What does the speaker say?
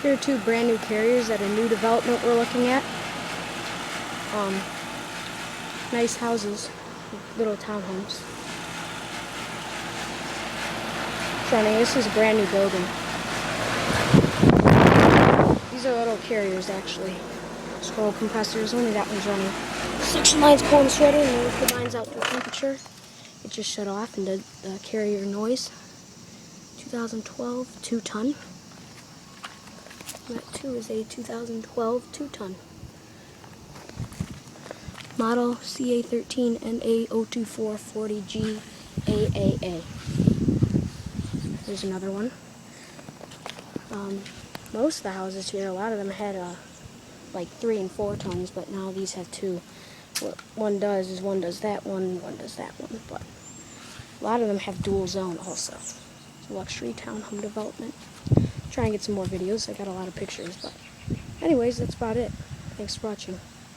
Here are two brand new carriers at a new development we're looking at. Nice houses, little townhomes. Running. This is a brand new building. These are little carriers actually. Scroll compressors, only that one's running. Suction line's pulling straight in, and if the line's out for temperature, it just shut off and did the carrier noise. 2012 2-ton. That 2 is a 2012 2-ton. Model CA13NA02440G AAA. There's another one. Most of the houses here, a lot of them had like 3 and 4 tons, but now these have 2. What one does is one does that one does that one, but a lot of them have dual zone also. It's a luxury townhome development. Try and get some more videos. I got a lot of pictures, but anyways, that's about it. Thanks for watching.